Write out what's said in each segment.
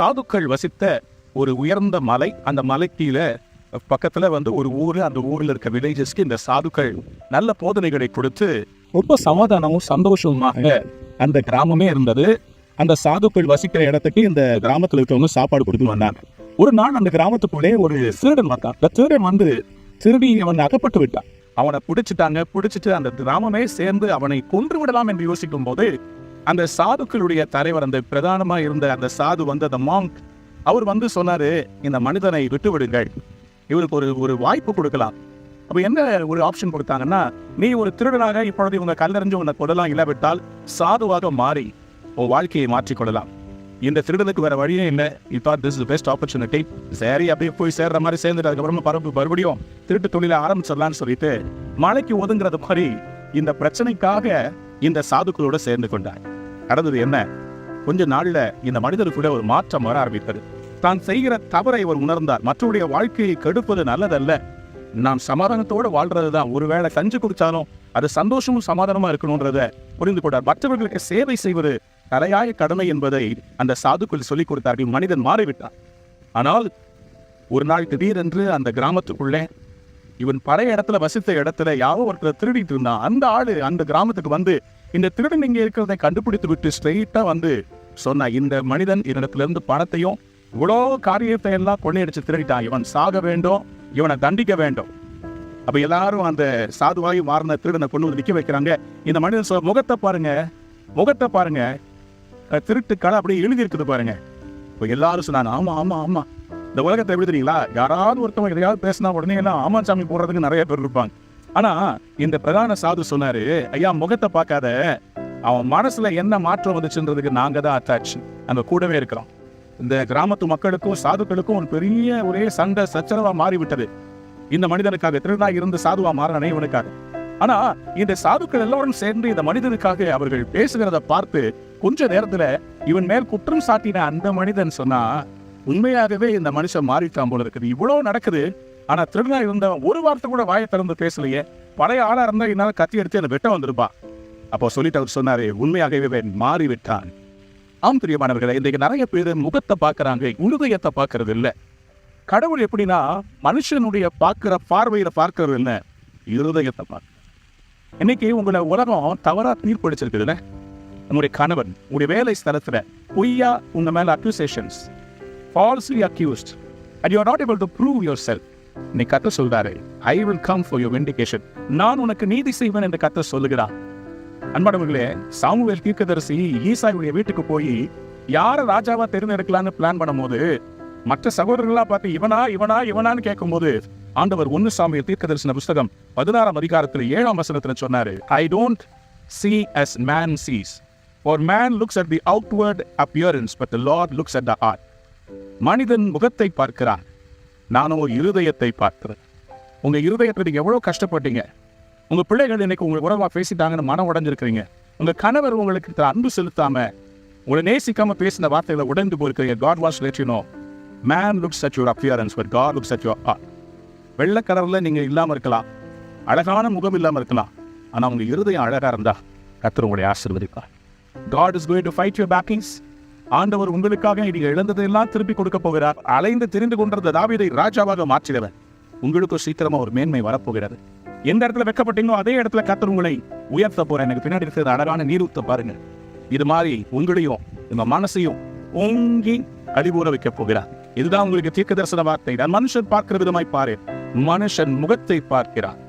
சாதுக்கள் வசித்த ஒரு உயர்ந்த மலை. அந்த மலை கீழே பக்கத்துல ஒரு ஊரு. அந்த ஊர்ல இருக்க வில்லேஜஸ்க்கு இந்த சாதுக்கள் நல்ல போதனைகளை கொடுத்து ரொம்ப சமாதானமும் சந்தோஷமாக அந்த கிராமமே இருந்தது. அந்த சாதுக்கள் வசிக்கிற இடத்துக்கு இந்த கிராமத்துல இருக்கவங்க சாப்பாடு கொடுத்து வந்தாங்க. ஒரு நாள் அந்த கிராமத்துக்குள்ளே ஒரு திருடன் வந்தான். அந்த திருடன் திருடி அவன் அகப்பட்டு விட்டான். அவனை பிடிச்சிட்டு அந்த கிராமமே சேர்ந்து அவனை கொன்று விடலாம் என்று யோசிக்கும் போது அந்த சாதுக்களுடைய தலைவர், அந்த பிரதானமா இருந்த அந்த சாது அந்த மாங்க், அவர் சொன்னாரு, இந்த மனிதனை விட்டு விடுங்கள், இவருக்கு ஒரு வாய்ப்பு கொடுக்கலாம். அப்ப என்ன ஒரு ஆப்ஷன் கொடுத்தாங்கன்னா, நீ ஒரு திருடனாக இப்பொழுது இவங்க கல்லறிஞ்சு உன்னை கொள்ளலாம், இல்லாவிட்டால் சாதுவாக மாறி உன் வாழ்க்கையை மாற்றிக்கொள்ளலாம். இந்த திருடனுக்கு வேற வழியே இல்லை. இப்போ திஸ் இஸ் பெஸ்ட் ஆப்பர்ச்சுனிட்டி. சரி, அப்படியே போய் சேர்ற மாதிரி சேர்ந்துட்டு அதுக்கப்புறமா மறுபடியும் திருட்டு தொழிலை ஆரம்பிச்சிடலான்னு சொல்லிட்டு மலைக்கு ஒதுங்கிறது மாதிரி இந்த பிரச்சனைக்காக இந்த சாதுக்களோட சேர்ந்து கொண்டார். நடந்தது என்ன? கொஞ்ச நாள்ல இந்த மனிதருக்குள்ள ஒரு மாற்றம் வர ஆரம்பித்தது. தான் செய்கிற தவறை அவர் உணர்ந்தார். மற்றவருடைய வாழ்க்கையை கெடுப்பது நல்லதல்ல, நாம் சமாதானத்தோடு வாழ்றதுதான். ஒருவேளை கஞ்சி குடிச்சாலும் அது சந்தோஷமும் சமாதானமா இருக்கணும்ன்றத புரிந்து கொண்டார். மற்றவர்களுக்கு சேவை செய்வது தலையாய கடமை என்பதை அந்த சாதுக்கள் சொல்லிக் கொடுத்தார்கள். மனிதன் மாறிவிட்டான். ஆனால் ஒரு நாள் திடீரென்று அந்த கிராமத்துக்குள்ளே இவன் பழைய இடத்துல வசித்த இடத்துல யாரோ ஒருத்தர் திருடிட்டு இருந்தான். அந்த ஆளு அந்த கிராமத்துக்கு இந்த திருடன் இங்கே இருக்கிறதை கண்டுபிடித்து விட்டு ஸ்ட்ரெயிட்டா சொன்னா, இந்த மனிதன் இடத்துல இருந்து பணத்தையும் இவ்வளோ காரியத்தை எல்லாம் கொள்ளையடிச்சு திருடிட்டான், இவன் சாக வேண்டும், இவனை தண்டிக்க வேண்டும். அப்ப எல்லாரும் அந்த சாதுவாகி மாறின திருடனை கொண்டு நிக்க வைக்கிறாங்க. இந்த மனிதன் முகத்தை பாருங்க, திருட்டுக்களை அப்படியே எழுதி இருக்குது பாருங்க. இப்போ எல்லாரும் சொன்னாங்க, ஆமா ஆமா ஆமா, இந்த உலகத்தை எப்படி தெரியுங்களா, யாராவது ஒருத்தவங்க எதையாவது பேசினா உடனே எல்லாம் ஆமா சாமி போடுறதுக்கு நிறைய பேர் இருப்பாங்க. ஆனா இந்த பிரதான சாது சொன்னாரு, ஐயா முகத்தை பார்க்காத, அவன் மனசுல என்ன மாற்றம் வந்துச்சுன்றதுக்கு நாங்க தான் அட்டாச், அங்க கூடவே இருக்கிறோம். இந்த கிராமத்து மக்களுக்கும் சாதுக்களுக்கும் ஒரு பெரிய ஒரே சண்டை சச்சரவா மாறிவிட்டது. இந்த மனிதனுக்காக திருடா இருந்து சாதுவா மாறானே இவனுக்காக. ஆனா இந்த சாதுக்கள் எல்லாரும் சேர்ந்து இந்த மனிதனுக்காக அவர்கள் பேசுகிறத பார்த்து கொஞ்ச நேரத்துல இவன் மேல் குற்றம் சாட்டின அந்த மனிதன் சொன்னா, உண்மையாகவே இந்த மனுஷன் மாறிட்டான் போல இருக்குது, இவ்வளவு நடக்குது, ஆனா திருடா இருந்தவன் ஒரு வார்த்தை கூட வாயை திறந்து பேசலையே, பழைய ஆளா இருந்தா என்னால கத்தி எடுத்து அந்த வெட்ட வந்திருப்பா. அப்போ சொல்லிட்டு அவர் சொன்னாரு, உண்மையாகவே மாறிவிட்டான். ஆம் பிரியமானவர்களே, இன்றைக்கு நிறைய பேர் முகத்தை பார்க்கறாங்க, இருதயத்தை பார்க்கறது இல்லை. கடவுள் எப்படின்னா மனுஷனுடைய பார்க்கிற பார்வையில பார்க்கறது இல்லை, இருதயத்தை பார்க்க. இன்னைக்கு உங்களை உலகம் தவறா தீர்ப்பளிச்சிருக்குதுல்ல. உங்களுடைய கணவன் உங்களுடைய வேலை ஸ்தலத்துல பொய்யா உங்க மேல accusations, falsely accused, and you are not able to prove yourself. நீ கர்த்தர் சொல்றாரு, I will come for your vindication. நான் உனக்கு நீதி செய்வேன் என்று கர்த்தர் சொல்லுகிறார். அன்பானவர்களே, சாமுவேல் தீர்க்கதரிசி ஈசாயுடைய வீட்டுக்கு போய் யார ராஜாவா தேர்ந்தெடுக்கலான்னு பிளான் பண்ணும்போது மற்ற சகோதரர்களா பார்த்து இவனான்னு கேட்கும்போது ஆண்டவர் 1 சாமுவேல் தீர்க்கதரிசன புஸ்தகம் 16ஆம் அதிகாரத்தில் 7ஆம் வசனத்துல சொன்னாரு, I don't see as man sees, for man looks at the outward appearance, but the Lord looks at the heart. மனிதன் முகத்தை பார்க்கிறான், நானும் இருதயத்தை பார்க்கிறேன். உங்க இருதயத்தை நீங்க எவ்வளவு கஷ்டப்பட்டீங்க, உங்க பிள்ளைகள் இன்னைக்கு உங்களுக்கு உறவா பேசிட்டாங்கன்னு மனம் உடைஞ்சிருக்கிறீங்க, உங்க கணவர் உங்களுக்கு அன்பு செலுத்தாம உங்களை நேசிக்காம பேசின வார்த்தைகளை உடைந்து போயிருக்கிறீங்க. God wants to let you know, man looks at your appearance, but God looks at your heart. வெள்ளை கலர்ல நீங்க இல்லாம இருக்கலாம், அழகான முகம் இல்லாம இருக்கலாம், ஆனா உங்க இருதயம் அழகா இருந்தா கர்த்தர் உங்களை ஆசீர்வதிப்பார். God is going to fight your battles. ஆண்டவர் உங்களுக்காக நீங்க இழந்ததெல்லாம் திருப்பி கொடுக்க போகிறார். அலைந்து திரிந்து கொண்டிருந்த தாவீதை ராஜாவாக மாற்றினவர். உங்களுக்கு சீக்கிரமா ஒரு மேன்மை வரப்போகிறது. எந்த இடத்துல வெட்கப்பட்டீங்களோ அதே இடத்துல கர்த்தர் உங்களை உயர்த்த போறேன். எனக்கு பின்னாடி இருக்கிற அழகான நீரூத்த பாருங்க. இது மாதிரி உங்களையும் இந்த மனசையும் ஓங்கி கழிவுற வைக்க போகிறார். இதுதான் உங்களுக்கு தீர்க்க தரிசன வார்த்தை. மனுஷன் பார்க்கிற விதமாய் பாரு, மனுஷன் முகத்தை பார்க்கிறார்.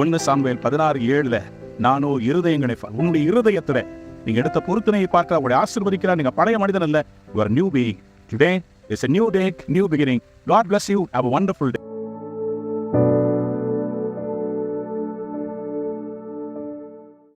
1 சாமுவேல் 16:7 நானோ இருதயங்களை உன்னுடைய இருதயத்துல நீங்க எடுத்த பொருத்தனையை பார்க்க உங்களுடைய ஆசீர்வதிக்கிறார். நீங்க பழைய மனிதன் அல்ல, you are new being. Today is a new day, new beginning. God bless you. Have a wonderful day.